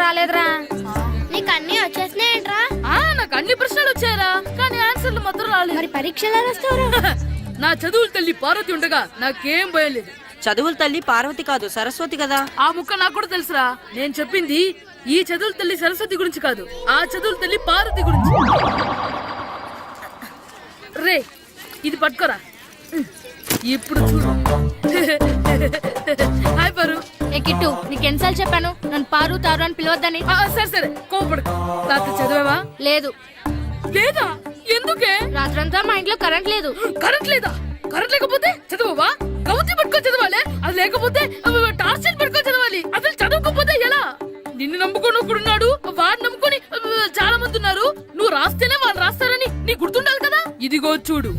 రాలేదురా. నీకు అన్ని వచ్చేసినాయంట్రా? నాకు అన్ని ప్రశ్నలు వచ్చాయరా, కానీ ఆన్సర్లు మాత్రం రాలేదు. మరి పరీక్షలు రాస్తావురా? నా చదువుల తల్లి పార్వతి ఉండగా నాకేం భయం లేదు. చదువుల తల్లి పార్వతి కాదు, సరస్వతి కదా. ఆ ముక్క నాకు కూడా తెలుసురా. నేను చెప్పింది ఈ చదువుల తల్లి సరస్వతి గురించి కాదు, ఆ చదువుల తల్లి పార్వతి గురించి. రే ఇది పట్టుకోరా. ఇప్పుడు చూడు. హాయ్ పారు. ఏ కిట్టు, నీకు ఎన్నిసార్లు చెప్పాను నన్ను పారు తారు అని పిలవద్దని? సరే సరే కోపడు. రాత్రి చదివావా? లేదు. లేదా? ఎందుకే? రాత్రంతా మా ఇంట్లో కరెంట్ లేదు. కరెంట్ లేదా? కరెంట్ లేకపోతే చదవవా? కవతి పట్టుకొని చదవాలి. అది లేకపోతే టార్చ్ పట్టుకొని చదవాలి. అసలు చదవకపోతే ఎలా? నిన్ను నమ్ముకొని ఒకడున్నాడు, వాడిని నమ్ముకొని చాలా మంది ఉన్నారు. నువ్వు రాస్తేనే వాళ్ళు రాస్తారని నీకు గుర్తుండాలి కదా. ఇదిగో చూడు,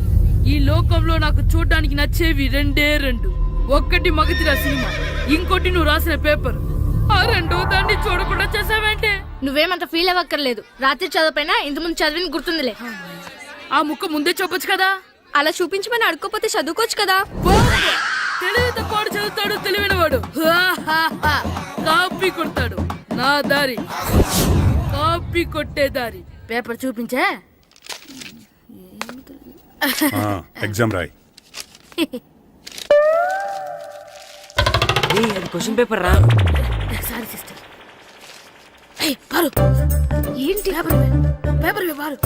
ఈ లోకంలో నాకు చూడడానికి నచ్చేవి రెండే రెండు. ఒక్కటి మగతిరా సినిమా, ఇంకోటి నువ్వు రాసిన పేపర్. ఆ రెండో దాన్ని చూడకుండా చేసావేంటే? నువ్వేమంత ఫీల్ అవ్వక్కర్లేదు. రాత్రి చదవపోయినా ఇంతకుముందు చదివిన గుర్తుందిలే. ఆ ముక్క ముందే చెప్పొచ్చు కదా. అలా చూపించమని అడుక్కోపోతే చదువుకోవచ్చు కదా. తెలివి తక్కువ చదువుతాడు, తెలివైన వాడు కాపీ కొడతాడు. నా దారి కాపీ కొట్టే దారి. పేపర్ చూపించే. ఎగ్జామ్ రాయ్. అది క్వశ్చన్ పేపర్ రా. Sorry sister. పారు ఏంటి? పేపర్ పారు.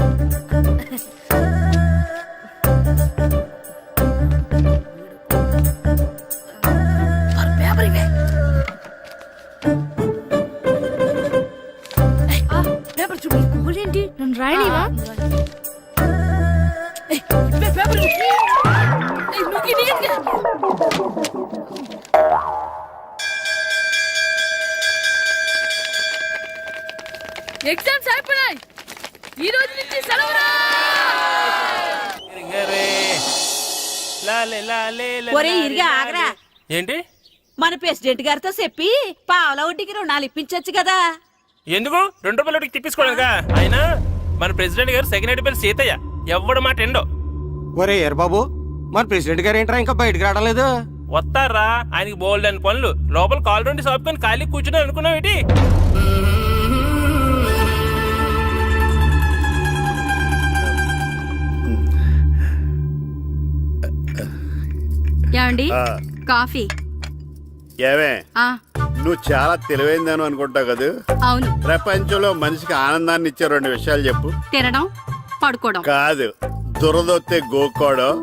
పేపర్ ఇవే. పేపర్ చూపి. ఏంటి నన్ను రాయలేవా? పేపర్ ఎగ్జామ్స్ అయిపోయాయి. ఈ రోజు నుంచి సెలవురా. ఒరే ఇరిగా ఆగరా. ఏంటి? మన ప్రెసిడెంట్ గారితో చెప్పి పావలా వడ్డీకి రుణాలు ఇప్పించొచ్చు కదా. ఎందుకు? 2 రూపాయల వడ్డీకి తిప్పించుకోలేదుగా. అయినా మన ప్రెసిడెంట్ గారు సెకండ్ పేరు సీతయ్య. ఎవ్వడు మాట ఎండో. ఒరే ఎర్ బాబు, మన ప్రెసిడెంట్ గారు ఏంట్రా ఇంకా బయటకు రావడం లేదు? వస్తారా, ఆయనకి బోల్డ్ అని పనులు. లోపల కాల్ రెండు సాపుకొని ఖాళీ కూర్చుని అనుకున్నావు ఏంటి? ఏమండి కాఫీ? ఏమే, నువ్వు చాలా తెలివైందని అనుకుంటావు కదా. అవును. ప్రపంచంలో మనిషికి ఆనందాన్ని ఇచ్చే 2 విషయాలు చెప్పు. తినడం, పడుకోవడం. కాదు, దురదొత్తే గోక్కోవడం,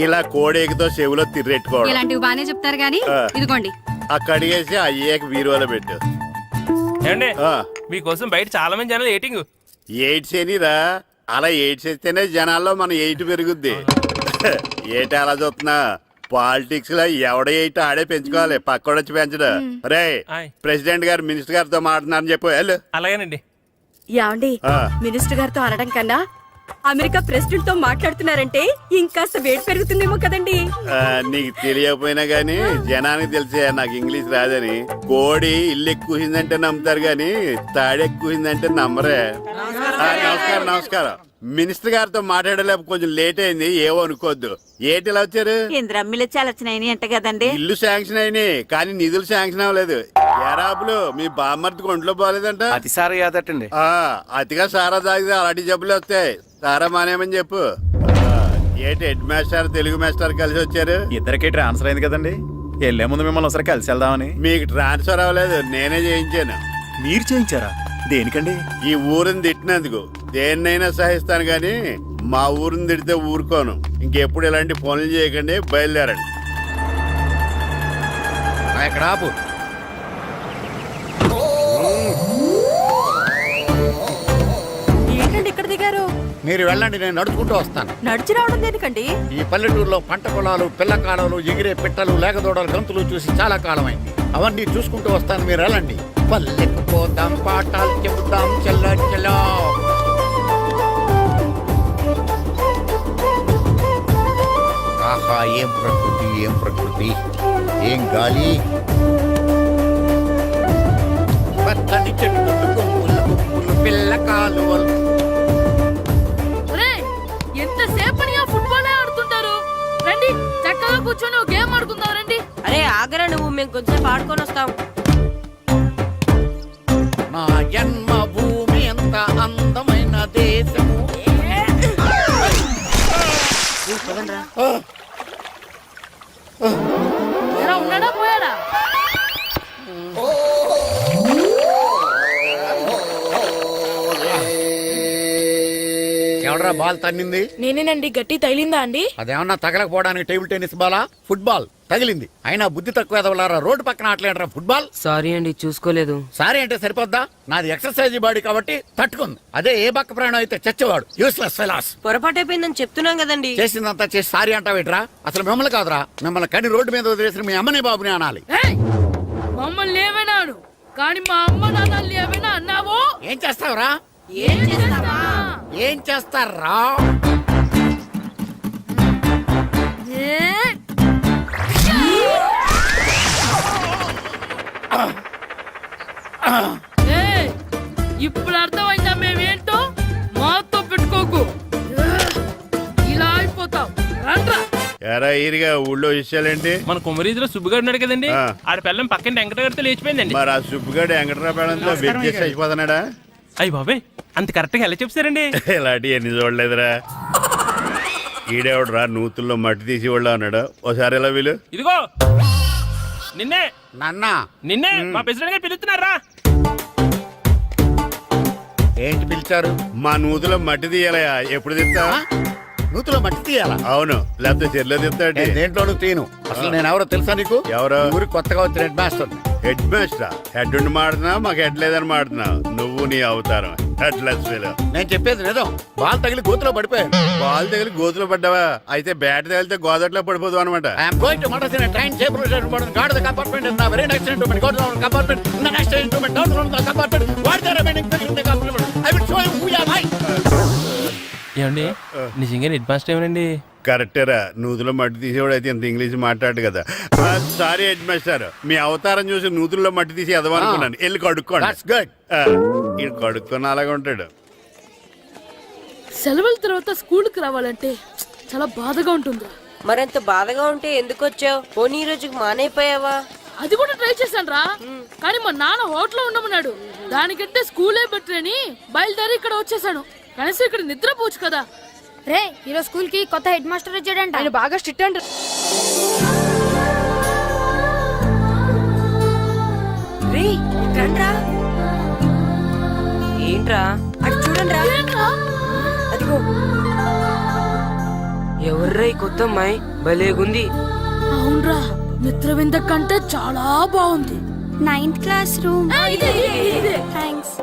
ఇలా కోడేకితో చెవులో తిర్రెట్టుకోవడం. ఇలాంటివి బానే చెప్తారు గానీ ఇదిగోండి. అక్కడిగేసి అయ్యేకి వీరువలో పెట్టు. ఏమండి, మీకోసం బయట చాలా మంది జనాలు ఎయిటింగ్. ఎయిడ్స్ ఏనిరా? అలా ఎయిడ్స్ వేస్తేనే జనాల్లో మన ఎయిట్ పెరుగుద్ది. ఏటి అలా చూస్తున్నా? పాలిటిక్స్ లో ఎవడ ఎయిట్ ఆడే పెంచుకోవాలి, పక్కోడొచ్చి పెంచడం. రే ప్రెసిడెంట్ గారు మినిస్టర్ గారితో మాట్లాడుతున్నారని చెప్పు. వెళ్ళు. అలాగేనండి. యాండి మినిస్టర్ గారితో అనడం కన్నా అమెరికా ప్రెసిడెంట్ తో మాట్లాడుతున్నారంటే ఇంకాస్త వేడి పెరుగుతుందేమో కదండి. నీకు తెలియకపోయినా గానీ జనానికి తెలిసే నాకు ఇంగ్లీష్ రాదని. కోడి ఇల్లు ఎక్కువసిందంటే నమ్ముతారు గాని తాడెక్కువసిందంటే నమ్మరే. నమస్కారం నమస్కారం. మినిస్టర్ గారితో మాట్లాడలేక కొంచెం లేట్ అయింది, ఏవో అనుకోవద్దు. ఏటి ఇలా వచ్చారు? ఇంద్రమ్మిలు చాలచ్చినాయని అంట కదండి. ఇల్లు శాంక్షన్ అయినాయి కానీ నిధులు శాంక్షన్ అవ్వలేదు. ఎరాబులు మీ బామ్మర్తికి ఒంట్లో పోలేదంట. అతిసారి యాదటండి. అతిగా సారా తాగితే అలాంటి జబ్బులు వస్తాయి. సారా మానేమని చెప్పు. ఏటి హెడ్ మాస్టర్ తెలుగు మాస్టర్ కలిసి వచ్చారు? ఇద్దరికి ట్రాన్స్ఫర్ అయింది కదండి. వెళ్లే ముందు మిమ్మల్ని ఒకసారి కలిసి వెళ్దామని. మీకు ట్రాన్స్ఫర్ అవ్వలేదు, నేనే చేయించాను. మీరు చేయించారా? దేనికండి? ఈ ఊరిని తిట్టినందుకు. దేన్నైనా సహిస్తాను గాని మా ఊరిని తిడితే ఊరుకోను. ఇంకెప్పుడు ఇలాంటి పనులు చేయకండి, బయలుదేరండి. ఇక్కడ ఆపు. ఏంటండి ఇక్కడ దిగారు? మీరు వెళ్ళండి, నేను నడుచుకుంటూ వస్తాను. నడిచి రావడం దేనికండి? ఈ పల్లెటూరులో పంట పొలాలు, పిల్ల కాడలు, ఎగిరే పిట్టలు, లేకదోడలు, గంతులు చూసి చాలా కాలమైంది. అవన్నీ చూసుకుంటూ వస్తాను, మీరు వెళ్ళండి. పల్లెకు పోదాం, పాఠాలు చెబుతాం, చల్ల చలో. ఆహా, ఏం ప్రకృతి, ఏం ప్రకృతి, ఏం గాలి. పచ్చని చెట్లు, కొమ్ములు, కొమ్ములు, పిల్ల కాలువలు. ఎంతసేపని ఆ ఫుట్బాల్ ఆడుతుంటారు? రండి చక్కగా కూర్చొని ఒక గేమ్ ఆడుకుందాం. రండి. అరే ఆగరా నువ్వు, మేము కొంచెం ఆడుకొని వస్తాం. నా అందమైన దేశము. ఎలా ఉన్నాడా పోయాడా? ఎవడరా బాల్ తన్నింది? నేనేనండి. గట్టి తగిలిందా అండి? అదేమన్నా తగలకపోవడానికి టేబుల్ టెన్నిస్ బాలా, ఫుట్బాల్ తగిలింది. అయినా బుద్ధి తక్కువ ఎదవలారా, రోడ్డు పక్కన ఆటలేడరా ఫుట్బాల్. సారీ అండి, చూసుకోలేదు. సారీ అంటే సరిపోద్దా? నాది ఎక్సర్సైజ్ బాడీ కాబట్టి తట్టుకుంది. అదే ఏ బక్క ప్రాణం అయితే చచ్చేవాడు. Useless fellas. పొరపాటు అయిపోయిందని చెప్తున్నాం కదండి. చేసిందంతా చేసి సారీ అంటావేట్రా? అసలు మిమ్మల్ని కాదురా, మిమ్మల్ని కని రోడ్డు మీద వదిలేసిన మీ అమ్మని బాబుని అనాలి. ఏయ్! మమ్మల్ని ఏమైనాడు కానీ మా అమ్మ నాన్నల్ని ఏమైనా అన్నావో? ఏం చేస్తావురా? ఏం చేస్తావా? ఏం చేస్తారా? ఏ? ఏయ్! ఇప్పుడు అర్థమైందా మేమేంటో? మాతో పెట్టుకోకు, ఇలా అయిపోతాం. రండ్రా. ఎరా ఈరిగా ఊళ్ళో విషయాలేంటి? మన కుమరీధిలో సుబ్బుగాడు ఉన్నాడు కదండి, ఆ. ఆడ పిల్లం పక్కన వెంకటగారితో లేచిపోయిందండి. మరి ఆ సుబ్బుగాడు వెంకటరాపేడంతో వెచ్చేసి అయిపోతున్నాడా? అయ్యి బాబాయ్, అంత కరెక్ట్ గా ఎలా చెప్తారండి? ఇలాంటి ఎన్ని చూడలేదురా. ఈడేవడరా నూతుల్లో మట్టి తీసి వాళ్ళు అన్నాడు. ఓసారి ఎలా వీలు ఇదిగో నిన్నే నాన్న నిన్నే మా ప్రెసిడెంట్ గారు పిలుస్తున్నారా? ఏంటి పిలిచారు? మా నూతులో మట్టి తీయాలయా. ఎప్పుడు తీస్తా? నూతులో మట్టి తీయాలా? అవును, లేకపోతే చెర్లో తీస్తాడు. నేను దేంట్లోనూ తీను. అసలు నేను ఎవరో తెలుసా నీకు? ఎవరు? ఊరికి కొత్తగా వచ్చిన head master. Head master. Head ఉండి మాడుతున్నావు, మాకు హెడ్ లేదని మాడుతున్నావు. నువ్వు నీ అవతారం హెడ్లెస్ ఫెలో. నేను చెప్పేది నిజం. బాల్ తగిలి గోతులో పడిపోయాను. బాల్ తగిలి గోతులో పడ్డావా? అయితే బ్యాట్ తగిలితే గోదట్లో పడిపోదు అనమాట. ఐఎమ్ గోయింగ్ టు మడసిన ట్రైన్ చేపలు got the compartment in the very next instrument got down compartment in the next instrument down from the compartment what the remaining thing in the compartment I will show you who you are. ఏమండి నిజంగా head master ఏమనండి? కరెక్టరా, నూతులో మట్టి తీసేవాడు అయితే ఇంత English మాట్లాడు కదా. Sorry head master, మీ అవతారం చూసి నూతుల్లో మట్టి తీసి ఎదవనుకున్నాను. వెళ్ళి కడుక్కోండి. That's good. ఇది కడుక్కొని అలాగే ఉంటాడు. సెలవుల తర్వాత స్కూల్కి రావాలంటే చాలా బాధగా ఉంటుందిరా. మరంత బాధగా ఉంటే ఎందుకు వచ్చావు? పోనీ ఈ రోజుకి మానైపోయావా? అది కూడా ట్రై చేశాను రా, కానీ మా నాన్న హోటల్లో ఉండమన్నాడు. దానికంటే స్కూలే బెటర్ అని బయలుదేరి ఇక్కడ వచ్చేసాను. కనీసం ఇక్కడ నిద్రపోవచ్చు కదా. రే ఈరోజు స్కూల్ కి కొత్త హెడ్ మాస్టర్ వచ్చాడంట. ఆయన బాగా స్ట్రిక్ట్ అంట. రే రండ్రా. ఏంట్రా? అటు చూడండి రా. అదిగో ఎవర్రా ఈ కొత్త అమ్మాయి? భలేగుంది. అవునరా, మిత్రవింద కంటే చాలా బాగుంది. 9th class room. ఇదే. థ్యాంక్స్.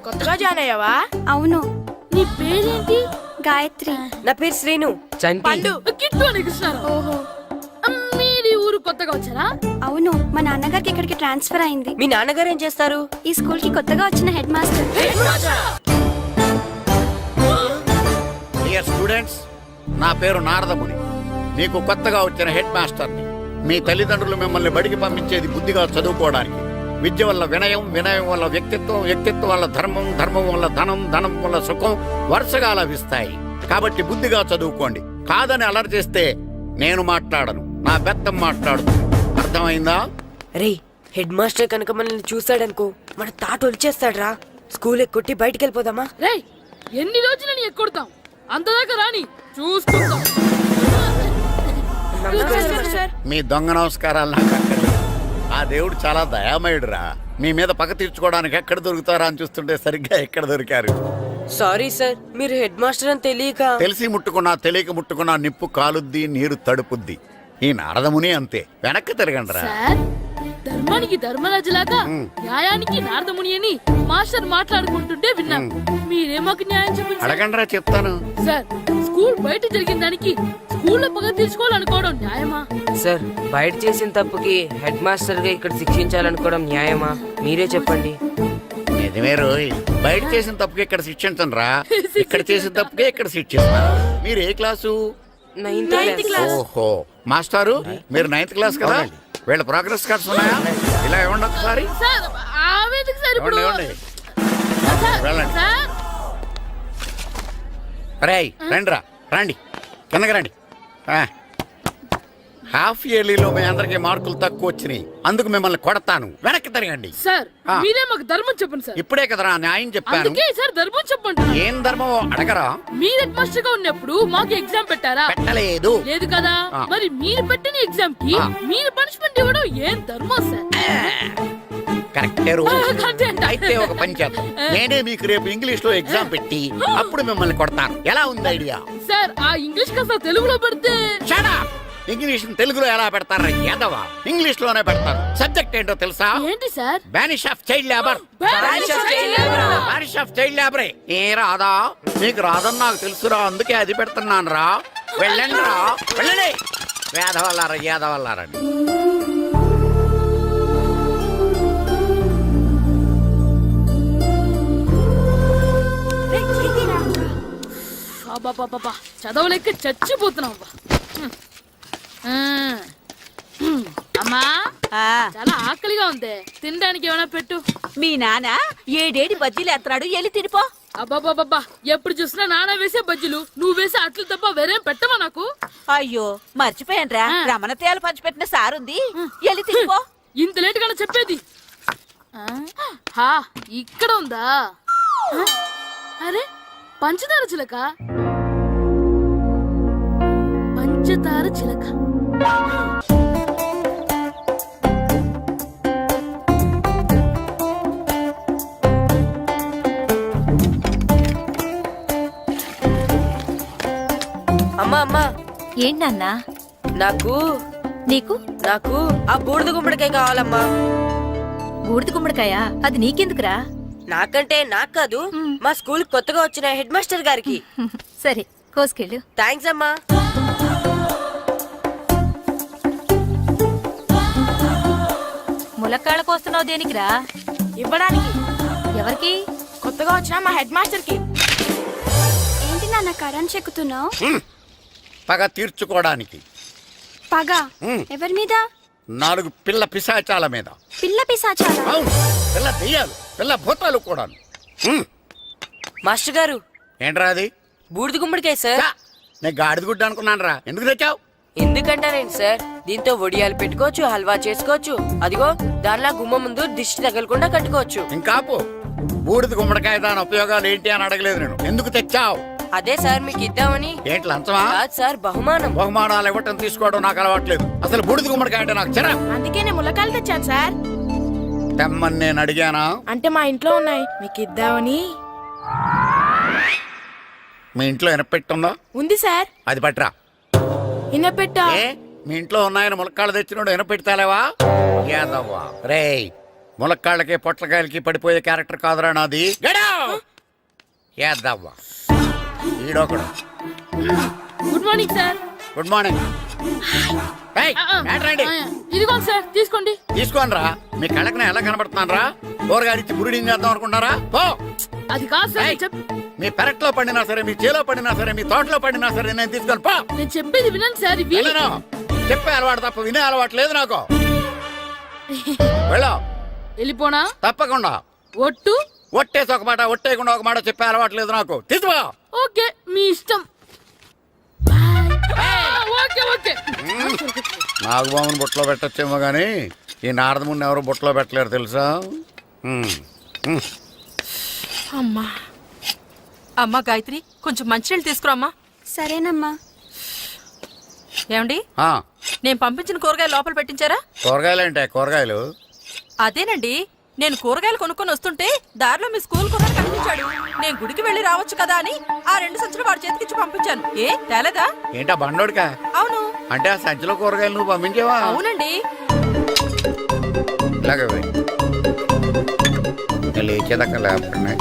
కొత్తగా జాయిన్ అయ్యావా? అవును. నీ పేరేంటి? గాయత్రి. నా పేరు శ్రీను. చంటి. కిట్టు అని కృష్ణారావు. ఓహో. మీరు ఈ ఊరు కొత్తగా వచ్చారా? అవును, మా నాన్నగారికి ఇక్కడికి ట్రాన్స్ఫర్ అయింది. మీ నాన్నగారు ఏం చేస్తారు? ఈ స్కూల్ కి కొత్తగా వచ్చిన హెడ్ మాస్టర్. డియర్ స్టూడెంట్స్, నా పేరు నారదముని. మీకు కొత్తగా వచ్చిన హెడ్ మాస్టర్ని. మీ తల్లిదండ్రులు మిమ్మల్ని బడికి పంపించేది బుద్ధిగా చదువుకోవడానికి. విద్య వల్ల వినయం, వినయం వల్ల వ్యక్తిత్వం, వ్యక్తిత్వం వల్ల ధర్మం, ధర్మం వల్ల ధనం, ధనం వల్ల సుఖం వరుసగా లభిస్తాయి. కాబట్టి బుద్ధిగా చదువుకోండి. కాదని అలర్ చేస్తే నేను మాట్లాడను, నా బెత్తం మాట్లాడుతుంది. అర్థమైందా? రే, హెడ్ మాస్టర్ కనుక మనల్ని చూసాడనుకో మన తాట వచ్చేస్తాడ్రా. స్కూల్ ఎక్కొట్టి బయటికి వెళ్ళిపోదామా? రేయ్, ఎన్ని రోజులని ఎక్కొడతాం? అంతదాకా రాని చూసుకుంటాం. మీ దొంగ నమస్కారాలు నాకు అక్కర్లేదు. ఆ దేవుడు చాలా దయామయుడురా. మీ మీద పగ తీర్చుకోవడానికి ఎక్కడ దొరుకుతారా అని చూస్తుంటే సరిగ్గా ఎక్కడ దొరికారు. సారీ సార్, మీరు హెడ్ మాస్టర్ అని తెలియక. తెలిసి ముట్టుకున్నా తెలియక ముట్టుకున్నా నిప్పు కాలుద్ది, నీరు తడుపుద్ది. ఈ నారదముని అంతే. వెనక్కి తిరగండిరా. సార్, ధర్మానికి ధర్మరాజులాగా న్యాయానికి నారదముని అని మాస్టర్ మాట్లాడుకుంటుంటే విన్నాం. మీరే మాకు న్యాయం చెప్పండి సార్. అడగండిరా, చెప్తాను. సార్, స్కూల్ బయట జరిగిన దానికి స్కూల్లో పగ తీర్చుకోవాలనుకోవడం న్యాయమా? సార్, బయట చేసిన తప్పుకి హెడ్ మాస్టర్ గా ఇక్కడ శిక్షించాలనుకోవడం న్యాయమా? మీరే చెప్పండి. నిజమే రోయ్, బయట చేసిన తప్పుకి ఇక్కడ శిక్షించను రా. ఇక్కడ చేసిన తప్పుకే ఇక్కడ శిక్షిస్తాను. మీరు ఏ క్లాసు? 9th class. ఓహో, మాస్టారు మీరు 9th క్లాస్ కదా? వీళ్ళ ప్రోగ్రెస్ కార్డ్స్ ఉన్నాయా? ఇలా ఇవ్వండి ఒకసారి. సార్, ఆవేదకు సార్ ఇప్పుడు. ఇవ్వండి. సార్, వెళ్ళండి. సార్, రేయ్ రండిరా, రండి కిందకి రండి. హాఫ్ ఇయర్లీలో మీ అందరికి మార్కులు తక్కువ వచ్చినాయి, అందుకు మిమ్మల్ని కొడతాను. వెనక్కి తిరగండి. సార్ ఆ. మీరే మాకు ధర్మం చెప్పండి సార్. ఇప్పుడే కదరా న్యాయం చెప్పాను. అందుకే సార్ ధర్మం చెప్పండి. ఏం ధర్మమో అడగరా? మీరు హెడ్ మాస్టర్ గా ఉన్నప్పుడు మాకు ఎగ్జామ్ పెట్టారా? పెట్టలేదు. లేదు కదా. ఆ. మరి మీరు పెట్టిన ఎగ్జామ్ కి ఆ. మీరు పనిష్మెంట్ ఇవ్వడం ఏం ధర్మం సార్? కరెక్టే రూల్. అంతే అంట. అయితే ఒక పని చేద్దాం, నేనే మీకు రేపు ఇంగ్లీష్ లో ఎగ్జామ్ పెట్టి అప్పుడు మిమ్మల్ని కొడతాను. ఎలా ఉంది ఐడియా? సార్ ఆ ఇంగ్లీష్ కాస్త తెలుగులో పెడితే. Shut up! ఇంగ్లీష్ తెలుగులో ఎలా పెడతారా యాదవా? ఇంగ్లీష్ లోనే పెడతారు. సబ్జెక్ట్ ఏంటో తెలుసా? ఏంటి sir? Banish of child labour. Banish of child labor. Banish of child లేబరే. ఏ రాదా? నీకు రాదని నాకు తెలుసురా, అందుకే అది పెడుతున్నాను రా. వెళ్ళండి రా, వెళ్ళండి. వేదవల్లారా, యాదవల్లారండి. అబ్బబ్బబ్బబ్బా, చదవలేక చచ్చిపోతున్నాం అబ్బా. అమ్మా చాలా ఆకలిగా ఉంది, తినడానికి ఏమైనా పెట్టు. మీ నాన్న ఏడేడి బజ్జీలు ఎత్తాడు, ఎల్లి తినిపో. అబ్బాబాబ్బా, ఎప్పుడు చూసినా నాన్న వేసే బజ్జీలు, నువ్వు వేసే అట్లు తప్ప వేరేం పెట్టవా నాకు? అయ్యో మర్చిపోయానురా, ఆ. రమణ తేలు పంచిపెట్టిన సారుంది, ఎల్లి తినిపో. ఇంత లేట్ గా చెప్పేది. హా, ఇక్కడ ఉందా? అరే పంచదార చిలక, పంచదార చిలక. అమ్మా అమ్మా, ఏంటన్నా నాకు నీకు నాకు ఆ బూడిద గుమ్మడికాయ కావాలమ్మా. బూడిద గుమ్మడికాయ? అది నీకెందుకురా? నాకంటే నాకు కాదు, మా స్కూల్ కొత్తగా వచ్చిన హెడ్ మాస్టర్ గారికి. సరే కోసుకెళ్ళు. థ్యాంక్స్ అమ్మా. ములక్కాళ్ళ కోస్తున్నావు దేనికిరా? ఇవ్వడానికి. ఎవరికి? కొత్తగా వచ్చిన మా హెడ్ మాస్టర్ కి. ఏంటి నాన్న కరెంట్ చెక్కుతున్నావు? పగ తీర్చుకోవడానికి. పగ ఉమ్. ఎవరి మీద? 4 పిల్ల పిశాచాల మీద. పిల్ల పిశాచాలా? అవును, పిల్ల దెయ్యాలు, పిల్ల భూతాలు కూడా. మాస్టర్ గారు, ఏంట్రా అది? బూడిద గుమ్మడికాయ సార్. ఛా, నేను గాడిద గుడ్డ అనుకున్నాను రా. ఎందుకు తెచ్చావు? ఎందుకంటారేంటి సార్, దీంతో వడియాలు పెట్టుకోవచ్చు, హల్వా చేసుకోవచ్చు. అదిగో దానిలా గుమ్మ ముందు దిష్టి తగలకుండా కట్టుకోవచ్చు. ఇంకాపు, బూడిద గుమ్మడికాయ దాని ఉపయోగాలు ఏంటి అని అడగలేదు నేను. ఎందుకు తెచ్చావు? అదే సార్ మీకు ఇద్దామని. ఏంటి లంచమా? కాదు సార్, బహుమానం. బహుమానాలు ఇవ్వటం తీసుకోవడం నాకు అలవాట్లేదు. అసలు బూడిద గుమ్మడికాయ అంటే నాకు చెరా. అందుకే నేను ములకాయలు తెచ్చాను సార్. తెమ్మని నేను అడిగానా? అంటే మా ఇంట్లో ఉన్నాయి, మీకు ఇద్దామని. మీ ఇంట్లో ఎనపెట్టుందా? ఉంది సార్. అది పట్రా. ఇన్నపెట్టా. ఏ, మీ ఇంట్లో ఉన్నాయని ములక్కాళ్ళు తెచ్చినోడు ఎనపెడతాలేవా? యాదవ్వా రేయ్, ములక్కాళ్ళకి పొట్లకాయలకి పడిపోయే క్యారెక్టర్ కాదురా నాది. యాదవ్వా ఈడొకడు. Good morning sir. Good morning. రండి, ఇదిగో సార్ తీసుకోండి. తీసుకోనరా. మీ కళ్ళకి నేను ఎలా కనబడుతున్నాను రా? కూరగాయలిచ్చి బురిడింగ్ చేద్దాం అనుకుంటారా? పో. అది కాదు సార్, ఏయ్, మీ పెరట్లో పండినా సరే, మీ చేలో పండినా సరే, మీ తోటలో పండినా సరే, నేను తీసుకొని పో. నేను చెప్పేది వినండి సార్. ఇవి వెళ్ళను. చెప్పే అలవాటు తప్ప వినే అలవాటు లేదు నాకు. వెళ్ళా. వెళ్ళిపోనా? తప్పకుండా. ఒట్టు. ఒట్టేసి ఒక మాట, ఒట్టేయకుండా ఒక మాట చెప్పే అలవాటు లేదు నాకు. తీసుకో. ఓకే, మీ ఇష్టం. Okay okay. నాగబాబుని బుట్టలో పెట్టచ్చేమో గానీ ఈ నారదముని ఎవరు బుట్టలో పెట్టలేరు తెలుసా? అమ్మా అమ్మా గాయత్రి, కొంచెం మంచినీళ్ళు తీసుకురామ్మా. సరేనమ్మా. ఏమండి, ఆ, నేను పంపించిన కూరగాయలు లోపల పెట్టించారా? కూరగాయలు ఏంటే కూరగాయలు? అదేనండి, నేను కూరగాయలు కొనుక్కొని వస్తుంటే దారిలో మీ స్కూల్ కుర్రాడు కనిపించాడు. నేను గుడికి వెళ్ళి రావచ్చు కదా అని ఆ 2 సంచులు వాడి చేతికిచ్చి పంపించాను. ఏ తేలేదా? ఏంటా బండోడికా? అవును. అంటే ఆ సంచిలో కూరగాయలు నువ్వు పంపించావా? అవునండి. ఇలాగే పోయి. ఇంకా లేచేదాకా లేకుండా.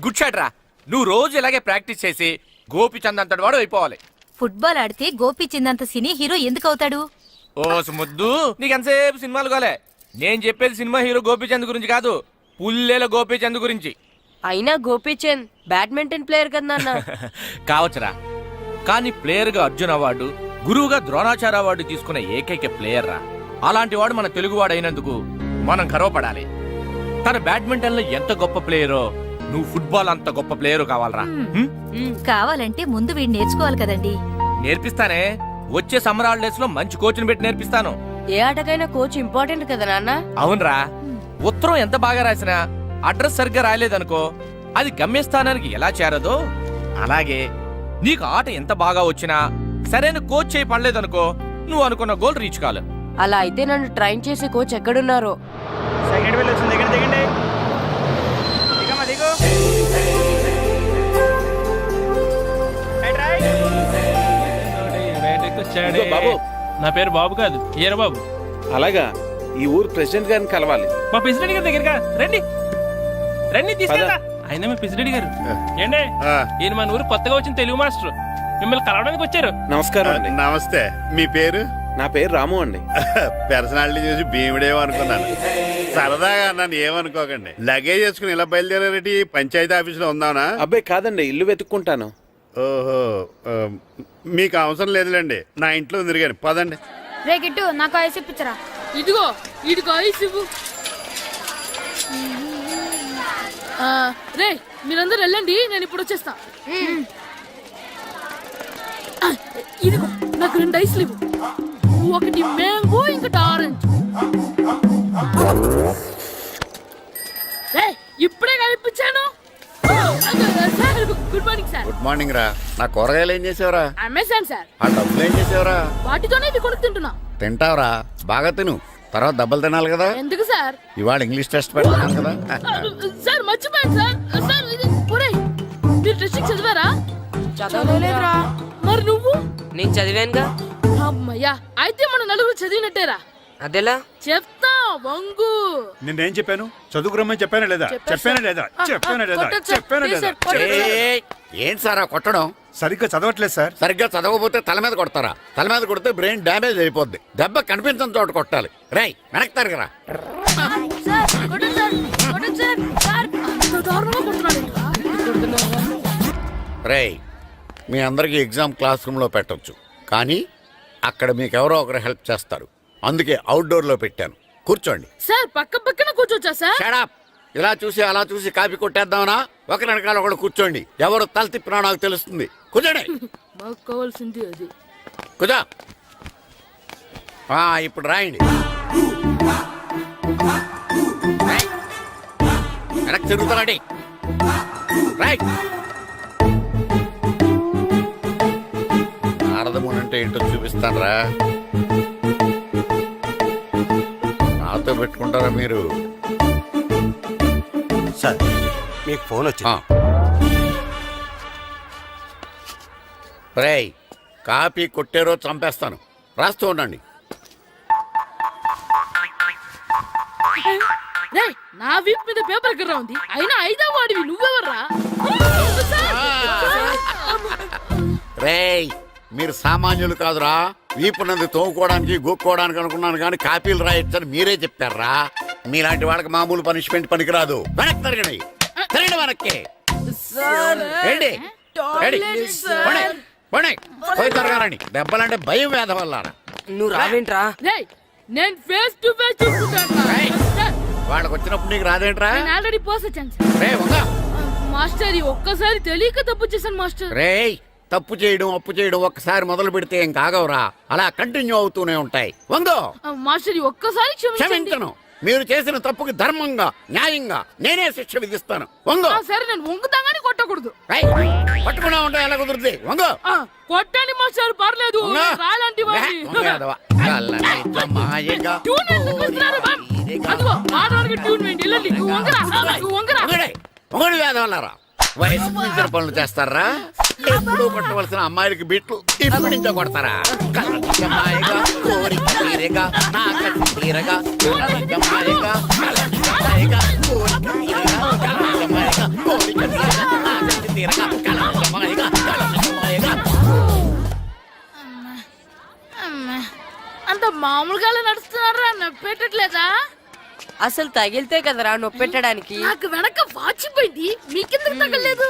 గుడ్ షాట్ రా. నువ్వు రోజు ఇలాగే ప్రాక్టీస్ చేసి గోపిచంద్ అంతటి వాడు అయిపోవాలి. ఫుట్బాల్ ఆడితే గోపీచంద్ సినీ హీరో ఎందుకు అవుతాడు? ఓ ముద్దు, నీకు ఎంతసేపు సినిమాలు కాలే. నేను చెప్పేది సినిమా హీరో గోపిచంద్ గురించి కాదు, పుల్లేల గోపిచంద్ గురించి. అయినా గోపీచంద్ బ్యాడ్మింటన్ ప్లేయర్ కదా నాన్న. కావచ్చురా, కానీ ప్లేయర్ గా అర్జున్ అవార్డు, గురువుగా ద్రోణాచార్య అవార్డు తీసుకున్న ఏకైక ప్లేయర్ రా. అలాంటి వాడు మన తెలుగువాడు అయినందుకు మనం గర్వపడాలి. తన బ్యాడ్మింటన్ లో ఎంత గొప్ప ప్లేయరో నువ్వు ఫుట్బాల్ అంత గొప్ప ప్లేయర్ కావాలరా హ్మ్? కావాలంటే ముందు వీడు నేర్చుకోవాలి కదండి. నేర్పిస్తానే. వచ్చే సమ్మర్ హాలిడేస్ లో మంచి కోచ్ని పెట్టి నేర్పిస్తాను. ఏ ఆటకైనా కోచ్ ఇంపార్టెంట్ కదా నాన్న. అవునరా, ఉత్తరం ఎంత బాగా రాసినా అడ్రస్ సరిగ్గా రాయలేదనుకో అది గమ్యస్థానానికి ఎలా చేరదో అలాగే నీకు ఆట ఎంత బాగా వచ్చినా సరైన కోచ్ చేయి పడలేదనుకో నువ్వు అనుకున్న గోల్ రీచ్ కాదు. అలా అయితే నన్ను ట్రైన్ చేసే కోచ్ ఎక్కడున్నారో. సెకండ్ బిల్ వచ్చింది, దగ్గర దిగండి. దిగమ్మా, దిగు. ఇదిగో బాబు, నా పేరు బాబు కాదు, ఈర బాబు. అలాగా, ఈ ఊరు ప్రెసిడెంట్ గారిని కలవాలి. మా ప్రెసిడెంట్ గారి దగ్గరగా రండి రండి తీసుకెళ్తా. ఆయన మీ ప్రెసిడెంట్ గారు ఏండే, ఈయన మన ఊరు కొత్తగా వచ్చిన తెలుగు మాస్టర్, మిమ్మల్ని కలవడానికి వచ్చారు. నమస్కారం అండి. నమస్తే. మీ పేరు? నా పేరు రాము అండి. పర్సనాలిటీ చూసి భీముడేమో అనుకున్నాను. సరదాగా నన్ను ఏమనుకోకండి. లగేజ్ వేసుకుని ఇలా బయలుదేరేటి పంచాయతీ ఆఫీసులో ఉందానా? అబ్బాయి కాదండి, ఇల్లు వెతుక్కుంటాను. ఓహో, మీకు అవసరం లేదులేండి, నా ఇంట్లో తిరిగాను. పదండి. రే గిట్టు నాకు ఐస్ ఇప్పించరా. ఇదిగో ఇదిగో ఐస్ ఇవ్వు. రే మీరందరూ వెళ్ళండి, నేను ఇప్పుడు వచ్చేస్తా. ఇదిగో నాకు 2 ఐస్లు ఇవ్వు. ఒకటి మ్యాంగో, ఇంకటి ఆరెంజ్. ఇప్పుడే కనిపించాను. Good morning sir. Good morning రా. నా కూరగాయలు ఏం చేసేవరా? Amazon sir. ఆ డబ్బులు ఏం చేసేవరా? వాటితోనే ఇవి కొనుక్కు తింటున్నా. తింటావరా? బాగా తిను, తర్వాత దెబ్బలు తినాలి కదా. ఎందుకు సార్? ఇవాళ ఇంగ్లీష్ టెస్ట్ పెడతాను కదా. సార్ మర్చిపోయాను సార్. సార్ ఇది ఒరేయ్, మీరు టెస్టింగ్ చదివారా? చదవలేదురా. మరి నువ్వు? నేను చదివానుగా. అమ్మయ్యా, అయితే మన నలుగురు చదివినట్టేరా. అదెలా? చెప్తా వంగు. నిన్నేం చెప్పాను? చదువుకురమ్మని చెప్పానా లేదా? చెప్పానా లేదా? చెప్పానా లేదా? కొట్టొచ్చు సార్. చెప్పానా ప్లీజ్ లేదా? సార్, కొట్టొచ్చు. ఏయ్, ఏంటి సార్ ఆ కొట్టడం? సరిగ్గా చదవట్లేదు సార్. సరిగ్గా చదవకపోతే తల మీద కొడతారా? తల మీద కొడితే బ్రెయిన్ డ్యామేజ్ అయిపోద్ది. దెబ్బ కనిపించని చోట కొట్టాలి. రేయ్ వెనక్కి తరగరా. సార్, కొట్టండి సార్, కొట్టండి సార్. సార్, అంత దారుణంగా కొడుతున్నాడు ఏంట్రా? రేయ్, మీ అందరికీ ఎగ్జామ్ క్లాస్ రూమ్లో పెట్టొచ్చు, కానీ అక్కడ మీకు ఎవరో ఒకరు హెల్ప్ చేస్తారు. అందుకే అవుట్డోర్లో పెట్టాను. కూర్చోండి. సార్ పక్క పక్కన కూర్చోచ్చా సార్? షడప్. ఇలా చూసి అలా చూసి కాపీ కొట్టేద్దామనా? ఒకరి వెనకాల ఒకడు కూర్చోండి. ఎవరు తల తిప్పినా నాకు తెలుస్తుంది. కూర్చోండి. మాకు కావాల్సింది అది. కూర్చో. ఇప్పుడు రాయండి. వెనక్కి తిరుగుతానండి. రైట్. నారదముని అంటే ఏంటో చూపిస్తాను రా. నాతో పెట్టుకుంటారా మీరు? సార్ మీకు ఫోన్ వచ్చింది. రేయ్, కాపీ కొట్టారో చంపేస్తాను. రాస్తూ ఉండండి. రేయ్, నా వీప్ మీద పేపర్ ఎక్కడ ఉంది? అయినా 5వ వాడివి నువ్వెవర్రా? రేయ్, మీరు సామాన్యులు కాదురా. వీపునంది తోముకోవడానికి గోక్కోవడానికి అనుకున్నాను, కానీ కాపీలు రాయొచ్చని మీరే చెప్పారా. మీలాంటి వాళ్ళకి మామూలు పనిష్మెంట్ పనికిరాదు. వెనక్కి తిరగండి. తిరగండి వెనక్కి. ఏంటి? పోయి తిరగారండి. దెబ్బలంటే భయం వేద వల్ల. నువ్వు రావేంట్రా? రేయ్, నేను ఫేస్ టు ఫేస్ చూసుకుంటాను. వాళ్ళకి వచ్చినప్పుడు నీకు రాదేంట్రా? నేను ఆల్రెడీ పోస్ వచ్చాను సార్. రే వంగా. మాస్టర్, ఈ ఒక్కసారి తెలియక తప్పు చేశాను మాస్టర్. రేయ్, తప్పు చేయడం అప్పు చేయడం ఒక్కసారి మొదలు పెడితే ఏం కాగవరా. అలా కంటిన్యూ అవుతూనే ఉంటాయి. వందో. మాస్టర్, ఈ ఒక్కసారి క్షమించండి. క్షమించను. మీరు చేసిన తప్పుకి ధర్మంగా న్యాయంగా నేనే శిక్ష విధిస్తాను. వంగో. సరే, నేను వంగుతాగాని కొట్టకూడదు. పట్టుకున్నా ఉంటా ఎలా కుదురుతుంది? వంగో. కొట్టండి మాస్టర్, పర్లేదు. రాలాంటి ట్యూన్ వేయండి. వెళ్ళండి. నువ్వు వంగరా, నువ్వు వంగరా. వంగడి వేదవల్లారా. వయసు మించిన పనులు చేస్తారా? ఎప్పుడు కొట్టవలసిన అమ్మాయిలకి బిట్లు ఇప్పుడు నుంచో కొడతారా? కలజమాయగా కోరిక తీరగా నా కసి తీరగా కలజమాయగా కలజమాయగా కోరిక తీరగా కలజమాయగా కోరిక తీరగా నా కసి తీరగా కలజమాయగా కలజమాయగా. అంత మామూలుగా నడుస్తున్నారా? నొప్పెట్టట్లేదా? అసలు తగిలితే కదరా నొప్పెట్టడానికి. నాకు వెనక వాచిపోయింది, మీకెందుకు తగలేదు?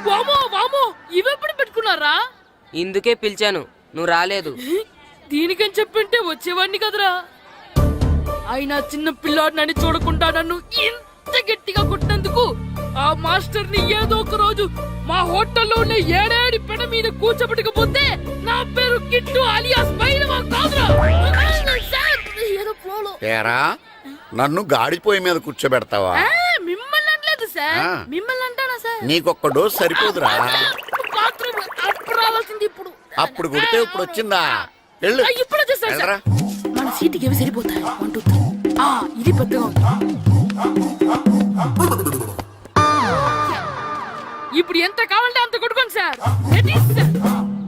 వామో వామో, ఇవెప్పుడు పెట్టుకున్నారా? ఇందుకే పిలిచాను, నువ్వు రాలేదు. దీనికని చెప్పింటే వచ్చేవాడిని కదరా. అయినా చిన్న పిల్లాడినని చూడకుండా నన్ను ఇంత ఇంత గట్టిగా కొట్టినందుకు ఆ మాస్టర్ ని ఏదో ఒక రోజు మా హోటల్లోనే ఏడేడి పెడ మీద కూర్చోబెట్టకపోతే నా పేరు కిట్టు అలియాస్ బైరవా కాదురా. సార్, ఏదో ఫ్లోలో. ఏరా నన్ను గాడిపోయి మీద కూర్చోబెడతావా? మిమ్మల్ని అనలేదు సార్, ఆ. మిమ్మల్ని అంటానా సార్? నీకొక్క డోస్ సరిపోదురా. బాత్రూమ్ అప్పుడు రావాల్సింది ఇప్పుడు. అప్పుడు కొడితే ఇప్పుడు వచ్చిందా? వెళ్ళు. ఇప్పుడు వచ్చేసారు సార్. వెళ్ళరా. మన సీటుకి ఏమి సరిపోతాయి? 1 2 3. ఇది పెద్దగా ఉంది. ఇప్పుడు ఎంత కావాలంటే అంత కొట్టుకోండి సార్. Ready, sir?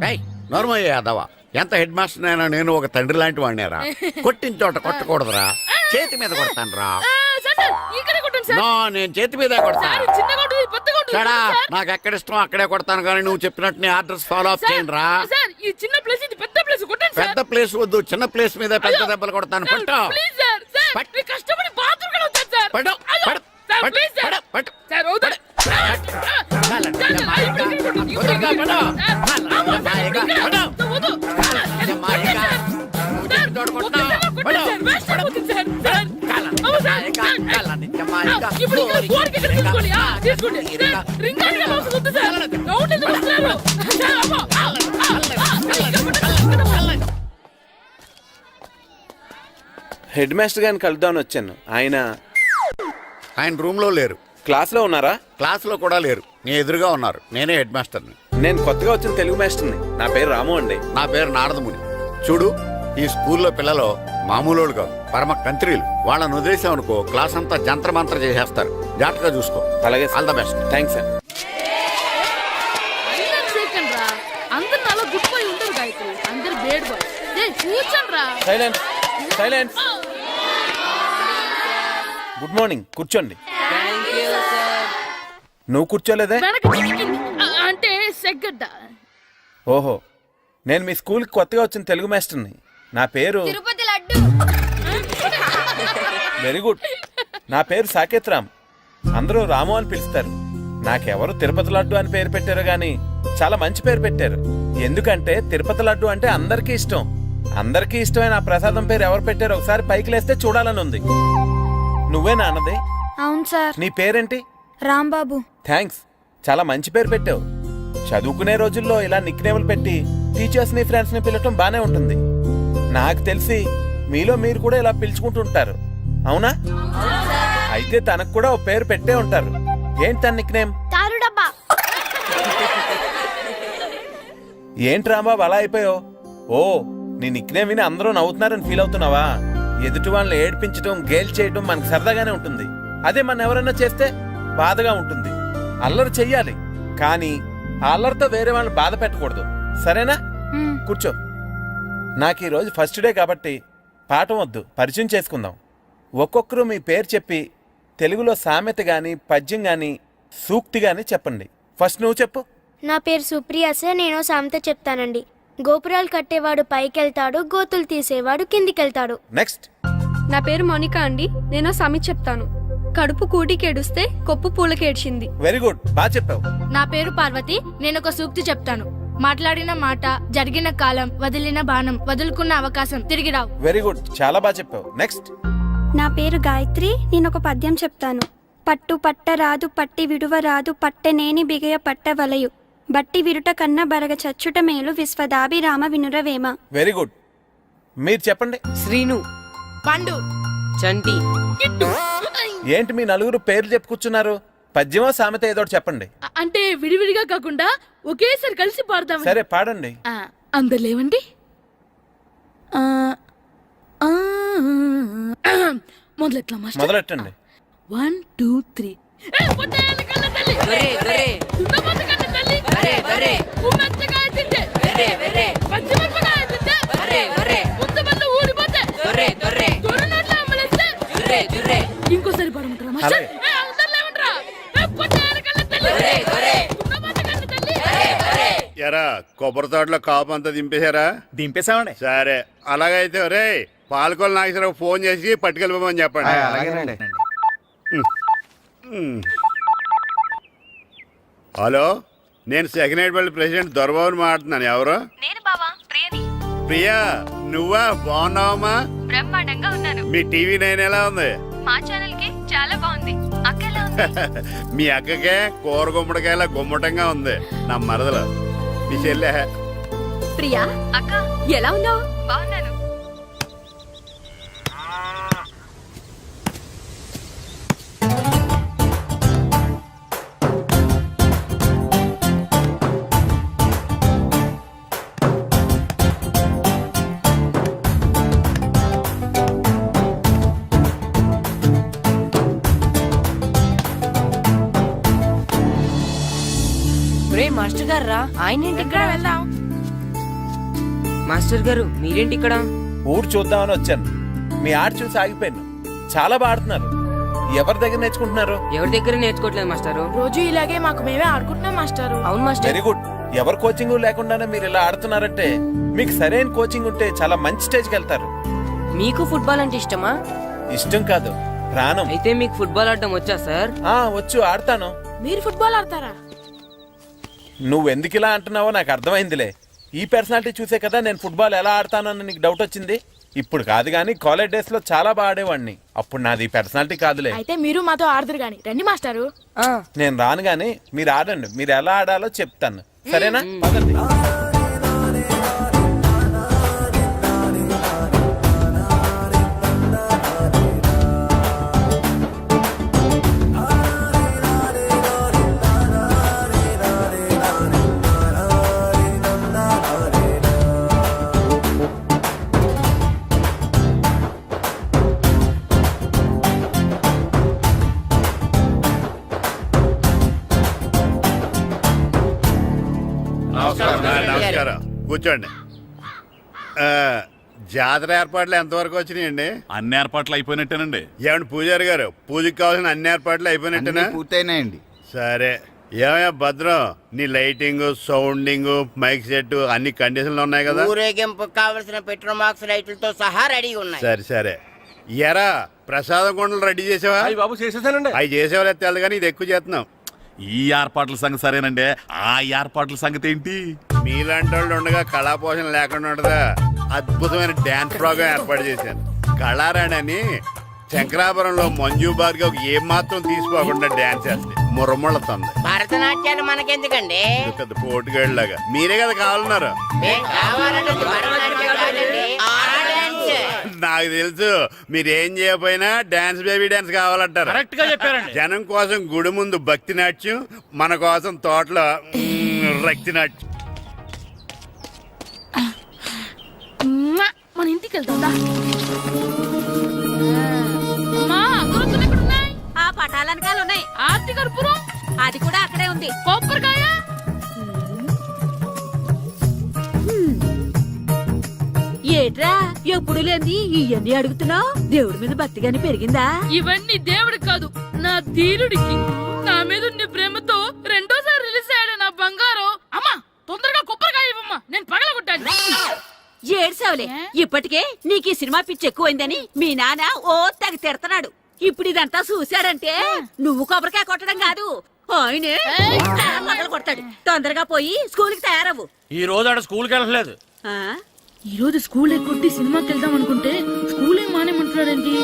ఏయ్, నోర్మయ్య యాదవ, ఎంత హెడ్ మాస్టర్ అయినా నేను ఒక తండ్రి లాంటి వాడినేరా. కొట్టిన చోట కొట్టకూడదురా, చేతి మీద కొడతాను రా. సార్, సార్, ఇక్కడే కొట్టండి సార్. నో, నేను చేతి మీదే కొడతా. సార్, చిన్నగా ఉంటుంది, పెద్దగా ఉంటుంది. సడా, సార్. నాకు ఎక్కడ ఇష్టం అక్కడే కొడతాను, కానీ నువ్వు చెప్పినట్టు నీ ఆర్డర్స్ ఫాలో అప్ సార్, చేయండి రా. సార్, ఈ చిన్న ప్లేస్ ఇది పెద్ద ప్లేస్ కొట్టండి సార్. పెద్ద ప్లేస్ వద్దు, చిన్న ప్లేస్ మీద పెద్ద దెబ్బలు కొడతాను. సార్, పట్టు ప్లీజ్ సార్. సార్, పట్టు. మీ కష్టపడి బాత్రూమ్ కూడా వచ్చాను సార్. పట్టు, అయ్యో, పట్టు, సార్, పట్టు, ప్లీజ్ సార్. పట్టు, పట్టు. సార్, వద్దు. సార్, సార్, ఇప్పుడు ఇక్కడ కొట్టండి, ఇప్పుడు ఇక్కడ కొట్టండి. సార్, అమ్మో, సార్, ఇక్కడ. వద్దు. సార్, కొట్టండి సార్, వేస్ట్ అయిపోతుంది సార్. సార్, అమ్మో, సార్, ఇప్పుడు ఇక్కడ గోడకి ఇక్కడ తీసుకోండి. తీసుకోండి. సార్, రింగ్ ఆడిగా అవసరం వద్దు సార్. రౌండ్ ఎందుకు వస్తున్నారు? సార్, అమ్మో. ఇక్కడ కొట్టండి. హెడ్ మాస్టర్ గారిని కలుద్దామని వచ్చాను. ఆయన రూమ్ లో లేరు, క్లాస్లో ఉన్నారా? క్లాస్ లో కూడా లేరు, నీ ఎదురుగా ఉన్నారు. నేనే హెడ్ మాస్టర్ని. నేను కొత్తగా వచ్చిన తెలుగు మాస్టర్ని. నా పేరు రాము అండి. నా పేరు నారదముని. చూడు, ఈ స్కూల్లో పిల్లలు మామూలు కాదు, పరమ కంత్రీలు. వాళ్ళని వదిలేసామనుకో క్లాస్ అంతా జంత్ర మంత్ర చేసేస్తారు. జాగ్రత్తగా చూసుకో. అలాగే all the best. Thanks sir. అందరు సేకండి రా. అందరు నాలో గుడ్ బాయ్ ఉండరు గాయత్రి, అందరు బేడ్ బాయ్. కూర్చోండి రా. Silence, silence. గుడ్ మార్నింగ్, కూర్చోండి. నువ్వు కూర్చోలేదే? వెనక చిక్కింది. అంటే సెగ్గడ్డ. ఓహో, నేను మీ స్కూల్కి కొత్తగా వచ్చిన తెలుగు మాస్టర్ని. నా పేరు తిరుపతి లడ్డు. Very good. నా పేరు సాకేత్ రామ్. అందరూ రాము అని పిలుస్తారు. నాకెవరు తిరుపతి లడ్డు అని పేరు పెట్టారు గాని చాలా మంచి పేరు పెట్టారు. ఎందుకంటే తిరుపతి లడ్డు అంటే అందరికీ ఇష్టం. అందరికీ ఇష్టమైన ఆ ప్రసాదం పేరు ఎవరు పెట్టారు ఒకసారి పైకి లేస్తే చూడాలని ఉంది. నువ్వేనా అన్నది? అవును సార్. నీ పేరేంటి? రాంబాబు. థ్యాంక్స్, చాలా మంచి పేరు పెట్టావు. చదువుకునే రోజుల్లో ఇలా నిక్నేములు పెట్టి టీచర్స్ ని ఫ్రెండ్స్ ని పిలవటం బానే ఉంటుంది. నాకు తెలిసి మీలో మీరు కూడా ఇలా పిలుచుకుంటుంటారు, అవునా? అయితే తనకు కూడా ఓ పేరు పెట్టే ఉంటారు. ఏంటి తన నిక్నేమ్? తారు డబ్బా. ఏంటి రాంబాబు అలా అయిపోయావు? ఓ, నీ నిక్నేమ్ విని అందరూ నవ్వుతున్నారని ఫీల్ అవుతున్నావా? ఎదుటి వాళ్ళని ఏడ్పించడం, గేల్ చేయడం మనకు సరదాగానే ఉంటుంది. అదే మన ఎవరైనా చేస్తే బాధగా ఉంటుంది. అల్లరి చెయ్యాలి, కానీ ఆ అల్లరితో వేరే వాళ్ళని బాధ పెట్టకూడదు, సరేనా? కూర్చో. నాకు ఈరోజు ఫస్ట్ డే కాబట్టి పాఠం వద్దు, పరిచయం చేసుకుందాం. ఒక్కొక్కరు మీ పేరు చెప్పి తెలుగులో సామెత గాని, పద్యం గాని, సూక్తి గాని చెప్పండి. ఫస్ట్ నువ్వు చెప్పు. నా పేరు సుప్రియ సార్. నేను సామెత చెప్తానండి. గోపురాలు కట్టేవాడు పైకెళ్తాడు, గోతులు తీసేవాడు కిందికెళ్తాడు. నెక్స్ట్. నా పేరు మోనికా అండి. నేను సమి చెప్తాను. కడుపు కూటికేడుస్తే కొప్పు పూలకేడ్చింది. వెరీ గుడ్, బాగా చెప్పావు. నా పేరు పార్వతి. నేను ఒక సూక్తి చెప్తాను. మాట్లాడిన మాట, జరిగిన కాలం, వదిలిన బాణం, వదులుకున్న అవకాశం తిరిగి రావు. వెరీ గుడ్, చాలా బాగా చెప్పావు. నెక్స్ట్. నా పేరు గాయత్రి. నేను ఒక పద్యం చెప్తాను. పట్టు పట్టరాదు, పట్టి విడువ రాదు, పట్టనేని బిగయ పట్టవలయు, బట్టి విరుట కన్న బరగ చచ్చుట మేలు, విశ్వదాభిరామ వినురవేమ. Very good. మీరు చెప్పండి. శ్రీను, పండు, చంటి. ఏంటి మీ నలుగురు పేర్లు చెప్పు కూర్చున్నారు? పద్యమో సామెత ఏదో ఒకటి చెప్పండి. అంటే విడివిడిగా కాకుండా ఒకేసారి కలిసి పాడదాం. సరే, పాడండి. అందరు లేవండి. మొదలెట్లా మాస్టర్? మొదలెట్టండి. 1 2 3. ఇంకోసారి పాడమంటారా మాస్టర్? ఎరా కొబ్బరి తోటలో కాపు అంతా దింపేశారా? దింపేశామండి. సరే, అలాగైతే రే పాలకొల నాగేశ్వరరావు ఫోన్ చేసి పట్టుకెళ్ళిపోమని చెప్పండి. అలాగేనండి. హలో, నేను సెకండ్ హెడ్ వాళ్ళ ప్రెసిడెంట్ దొరబాబుని మాట్లాడుతున్నాను. ఎవరు? నేను బావా ప్రియని. ప్రియా, నువ్వా? బాగున్నావమ్మా? బ్రహ్మాండంగా ఉన్నాను. మీ టీవీ 9 ఎలా ఉంది? మా ఛానల్ కి చాలా బాగుంది. అక్క మీ అక్కకే కూర గుమ్మడికాయల గుమ్మటంగా ఉంది నా మరదలు మీ చెల్లె. ప్రియా అక్క ఎలా ఉన్నావు? బాగున్నాను. మాస్టర్ గారు రా, ఆయన ఏంటి ఇక్కడ? వెళ్దాం. మాస్టర్ గారు మీరేంటి ఇక్కడ? ఊరు చూద్దామని వచ్చాను. మీ ఆట చూసి ఆగిపోయాను. చాలా బాగా ఆడుతున్నారు. ఎవరి దగ్గర నేర్చుకుంటున్నారు? ఎవరి దగ్గర నేర్చుకోవట్లేదు మాస్టారు. రోజు ఇలాగే మాకు మేమే ఆడుకుంటున్నాం మాస్టారు. అవును మాస్టర్. Very good. ఎవరి కోచింగ్ లేకుండానే మీరు ఇలా ఆడుతున్నారంటే మీకు సరైన కోచింగ్ ఉంటే చాలా మంచి స్టేజ్కి వెళ్తారు. మీకు ఫుట్బాల్ అంటే ఇష్టమా? ఇష్టం కాదు, ప్రాణం. అయితే మీకు ఫుట్బాల్ ఆడడం వచ్చా సార్? వచ్చు, ఆడతాను. మీరు ఫుట్బాల్ ఆడతారా? నువ్వెందుకు ఇలా అంటున్నావో నాకు అర్థమైందిలే. ఈ పర్సనాలిటీ చూసే కదా నేను ఫుట్బాల్ ఎలా ఆడతానని నీకు డౌట్ వచ్చింది. ఇప్పుడు కాదు కానీ కాలేజ్ డేస్ లో చాలా బాగా ఆడేవాడిని. అప్పుడు నాది ఈ పర్సనాలిటీ కాదులే. అయితే మీరు మాతో ఆడదురు గాని రండి మాస్టారు. నేను రాను గాని మీరు ఆడండి. మీరు ఎలా ఆడాలో చెప్తాను, సరేనా? పదండి. నమస్కారం, కూర్చోండి. జాతర ఏర్పాట్లు ఎంతవరకు వచ్చినాయండి? అన్ని ఏర్పాట్లు అయిపోయినట్టేనండి. ఏమండి పూజారి గారు, పూజకి కావాల్సిన అన్ని ఏర్పాట్లు అయిపోయినట్టేనా? పూర్తయినాయండి. సరే. ఏమయ్యా భద్రం, నీ లైటింగ్, సౌండింగ్, మైక్ సెట్ అన్ని కండిషన్లు ఉన్నాయి కదా? ఊరేగింపు కావలసిన పెట్రోల్ మార్క్స్ లైట్లతో సహా రెడీ ఉన్నాయి. సరే సరే. ఎరా ప్రసాదం కొండలు రెడీ చేసావా? బాబు చేసేసానండి. అవి చేసేవాళ్ళు తెలదు కానీ ఇది ఎక్కువ చేస్తున్నాం. ఈ ఏర్పాట్ల సంగతి సరేనండి, ఆ ఏర్పాట్ల సంగతి ఏంటి? మీలాంటి వాళ్ళు ఉండగా కళాపోషణ లేకుండా ఉండదా? అద్భుతమైన డ్యాన్స్ ప్రోగ్రామ్ ఏర్పాటు చేశాను. కళారాణి అని శంకరాపురంలో మంజు భార్గవ్ ఏం మాత్రం తీసుకోకుండా డ్యాన్స్ చేస్తే మురముళ్ళతుంది. భరతనాట్యాలు మనకెందుకండి? పెద్ద పోటుగాళ్ళలాగా మీరే కదా కావాలన్నారు. నాకు తెలుసు మీరేం చేయకపోయినా డాన్స్ బేబీ డాన్స్ కావాలంటారు. కరెక్ట్ గా చెప్పారండి. జనం కోసం గుడి ముందు భక్తి నాట్యం, మన కోసం తోటలో రక్తి నాట్యం. మన ఇంటికి వెళ్తుందా? అమ్మా, అగరొత్తులు ఎక్కడున్నాయి? ఆ పటాలనకాలు ఉన్నాయి. ఆర్తి కర్పూరం అది కూడా అక్కడే ఉంది. కొబ్బరికాయ ఏట్రా ఎప్పుడు లేని ఇవన్నీ అడుగుతున్నావు? దేవుడి మీద భక్తి గాని పెరిగిందా? ఇవన్నీ దేవుడికి కాదు, నా ధీరుడికి. నా మీద ఉన్న ప్రేమతో రెండోసారి రిలీజ్ అయ్యాడు నా బంగారం. అమ్మా తొందరగా కొబ్బరికాయ ఇవ్వమ్మా, నేను పగలగొట్టాను. ఏడ్సావులే, ఇప్పటికే నీకు ఈ సినిమా పిచ్చి ఎక్కువైందని మీ నాన్న ఓ తెగ తిడతాడు. ఇప్పుడు ఇదంతా చూశాడంటే నువ్వు కొబ్బరికాయ కొట్టడం కాదు, ఆయనే మొదలు కొడతాడు. తొందరగా పోయి స్కూల్ కి తయారవ్వు. ఈ రోజు ఆడ స్కూల్కి వెళ్ళలేదు. ఈ రోజు స్కూల్ ఎక్కొట్టి సినిమాకి వెళ్దాం అనుకుంటే స్కూల్ ఏం మానేమంటున్నాడండి.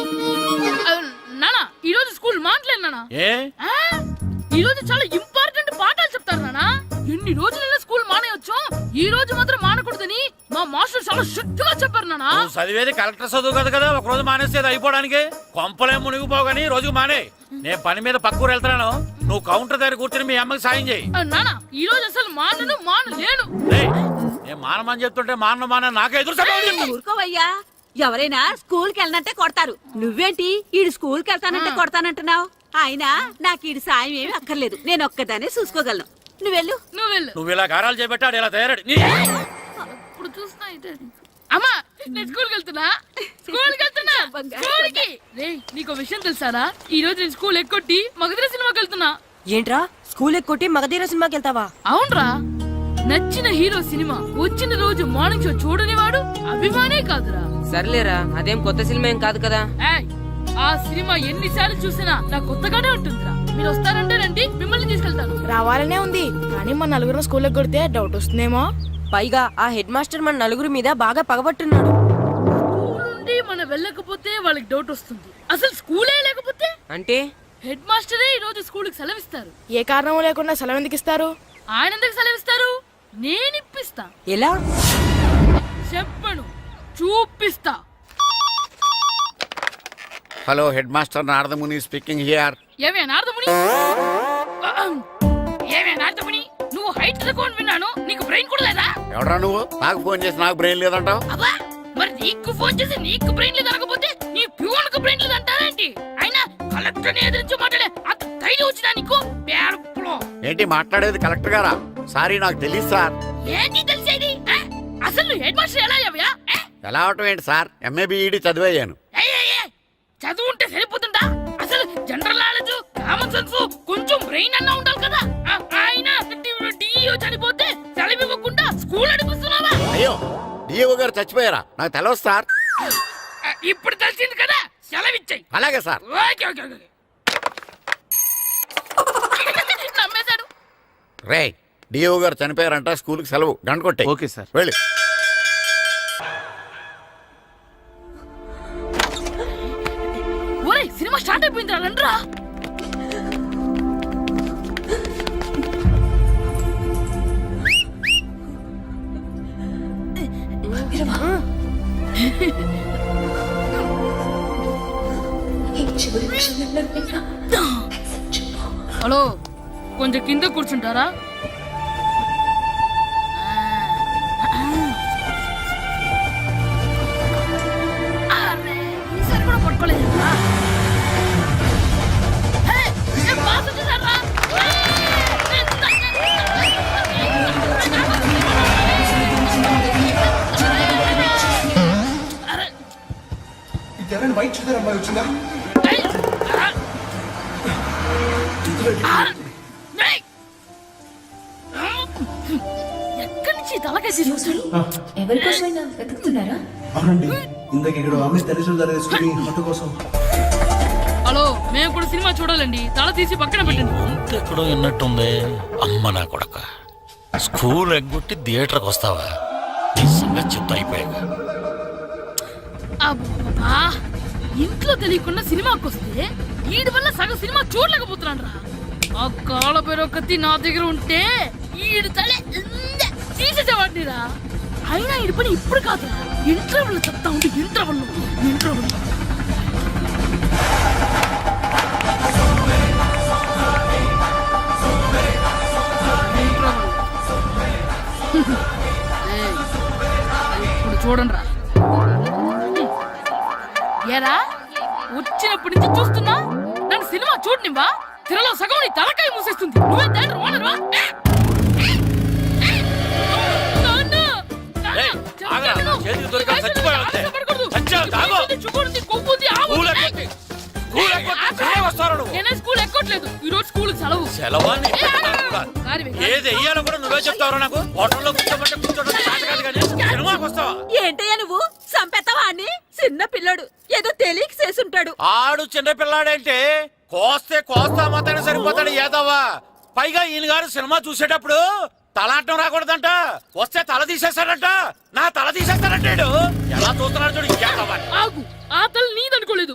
నానా ఈ రోజు స్కూల్ మానట్లేదు నానా. ఈ రోజు చాలా ఇంపార్టెంట్ పాఠాలు చెప్తారు నానా. ఎన్ని రోజులైనా స్కూల్ మానేయొచ్చు, ఈ రోజు మాత్రం మానకూడదని మా మాస్టర్ చాలా స్ట్రిక్ట్ గా చెప్పారు నానా. చదివేది కలెక్టర్ చదువు కదా కదా, ఒక రోజు మానేసేది అయిపోవడానికి. కొంపలే మునిగిపోగాని రోజు మానే. నేను పని మీద పక్కూరు వెళ్తున్నాను, నువ్వు కౌంటర్ దగ్గర కూర్చొని మీ అమ్మకి సాయం చేయి. నానా ఈ రోజు అసలు మానలేను. నేను మానమని చెప్తుంటే మాన నాకే ఎదురు. ఊరుకోవయ్యా, ఎవరైనా స్కూల్ కి వెళ్ళనంటే కొడతారు. నువ్వేంటి ఈడు స్కూల్ కి వెళ్తానంటే కొడతానంటున్నావు? అయినా నాకు ఈడు సాయం ఏమి అక్కర్లేదు, నేను ఒక్కదానే చూసుకోగలను. నువ్వెళ్ళు. నువ్వు ఇలా గారాలు చేపట్టాడు ఇలా తయారాడు. ఇప్పుడు చూస్తున్నా అయితే. అమ్మా నేను స్కూల్కి వెళ్తున్నా. స్కూల్కి రేయ్, నీకు విషయం తెలుసారా? ఈ రోజు నేను స్కూల్ ఎక్కొట్టి మగధీర సినిమాకి వెళ్తున్నా. ఏంట్రా స్కూల్ ఎక్కొట్టి మగధీర సినిమాకి వెళ్తావా? అవునరా, నచ్చిన హీరో సినిమా వచ్చిన రోజు మార్నింగ్ షో చూడని వాడు అభిమానే కాదురా. సర్లేరా, అదేం కొత్త సినిమా ఏం కాదు కదా. ఆ సినిమా ఎన్నిసార్లు చూసినా నాకు కొత్తగానే ఉంటుందిరా. మీరు వస్తారంటే రండి, మిమ్మల్ని తీసుకెళ్తాను. రావాలనే ఉంది కానీ మన నలుగురు స్కూల్లో కొడితే డౌట్ వస్తుందేమో. పైగా ఆ హెడ్ మాస్టర్ మన నలుగురి మీద బాగా పగబట్టున్నాడు. స్కూల్ నుండి మనం వెళ్ళకపోతే వాళ్ళకి డౌట్ వస్తుంది. అసలు స్కూలే లేకపోతే అంటే హెడ్ మాస్టరే ఈ రోజు స్కూల్కి సెలవిస్తారు. ఏ కారణం లేకుండా సెలవు ఎందుకు ఇస్తారు? ఆయన ఎందుకు సెలవిస్తారు? నేను ఇప్పిస్తా. ఎలా? చెప్పను, చూపిస్తా. Hello head master Naradamuni speaking here. ఏమే నారదముని, ఏమే నారదముని, నువ్వు హైట్ రికార్డ్ విన్నాను, నీకు బ్రెయిన్ కూడా లేదా? ఎవడరా నువ్వు? నాకు ఫోన్ చేసి నాకు బ్రెయిన్ లేదంటావు? అబ్బా, మరి నీకు ఫోన్ చేసి నీకు బ్రెయిన్ లేదు అనకపోతే నీ ప్యూన్ కు బ్రెయిన్ లేదు అంటారేంటి? అయినా కలెక్టర్ ని ఎదిరించి మాట్లాడే అంత ధైర్యం వచ్చినా నీకు? పేరులో ఏంటి మాట్లాడేది? కలెక్టర్ గారా? సారీ నాకు తెలియదు సార్. ఏంటి తెలిసేది? అసలు నువ్వు హెడ్ మాస్టర్ ఎలా అయ్యావ్యా? ఎలా అవటం ఏంటి సార్? MA B Ed చదివయ్యాను. చదువు ఉంటే సరిపోతుందా? అసలు జనరల్ నాలెడ్జ్, కామన్ సెన్స్, కొంచెం బ్రెయిన్ అన్నా ఉండాలి కదా. ఆయన డిఇఓ చనిపోతే సెలవివ్వకుండా స్కూల్ నడిపిస్తున్నావా? అయ్యో, డిఓ గారు చచ్చిపోయారా? నాకు తెలవదు సార్. ఇప్పుడు తెలిసింది కదా, సెలవిచ్చాయి. అలాగే సార్. Okay okay okay. నమ్మేశాడు. రే, డిఓ గారు చనిపోయారంట, స్కూల్కి సెలవు. గంట కొట్టే. Okay sir. వెళ్ళి. ఒరేయ్, సినిమా స్టార్ట్ అయిపోయిందిరా, రండ్రా. హలో, కొంచెం కింద కూర్చుంటారా? అరే, ఈసారి కూడా పట్టుకోలేదు. వైట్ చూద్దరు అమ్మాయి వచ్చిందా? ఎక్కడి నుంచి తలకేసి ఎవరికోసమైనా వెతుకుతున్నారా? అవునండి, ఇందాక ఇక్కడ ఆమె తల్లిదండ్రులు తీసుకుని ఆటో కోసం. హలో, మేము కూడా సినిమా చూడాలండి, తల తీసి పక్కన పెట్టండి. ఎక్కడో విన్నట్టుంది. అమ్మ నా కొడక, స్కూల్ ఎగ్గొట్టి థియేటర్కి వస్తావా? ఈ సంగతి చెప్తా అయిపోయాక. అబ్బా, ఇంట్లో తెలియకుండా సినిమాకి వస్తే వీడి వల్ల సగం సినిమా చూడలేకపోతున్నాను రా. ఆ కాళ్ళ పేరొకటి నా దగ్గర ఉంటే ఈడు తలే తీసేసేవాడిని రా. అయినా ఈడి పని ఇప్పుడు కాదురా, ఇంటర్వెల్ చెప్తా ఉంటే ఇంటర్వెల్. ఇప్పుడు చూడండి రా. ఏరా, వచ్చినప్పటి నుంచి చూస్తున్నా, నన్ను సినిమా చూడనివ్వా? తిరలో సగం నీ తలకాయ మూసేస్తుంది. నువ్వే తండ్రి ఓనరువా? నేనే స్కూల్ ఎక్కట్లేదు, ఈ రోజు స్కూల్ సెలవు. ఏది వెయ్యాలో కూడా నువ్వే చెప్తావు. నాకు హోటల్లో కూర్చోమంటే కూర్చోడం కాదు కానీ సినిమాకి వస్తావా? ఏంటయ్యా నువ్వు సంపెత్తవా అని? చిన్న పిల్లడు ఏదో తెలియక చేసుంటాడు. ఆడు చిన్న పిల్లాడంటే కోస్తే కోస్తా మాత్రమే సరిపోతాడు ఏదవ్వా. పైగా ఈయన గారు సినిమా చూసేటప్పుడు తలాటం రాకూడదంట, వస్తే తల తీసేస్తాడంట. నా తల తీసేస్తాడంటాడు. ఎలా చూస్తున్నాడు చూడు. ఆగు, ఆ తల నీదనుకోలేదు,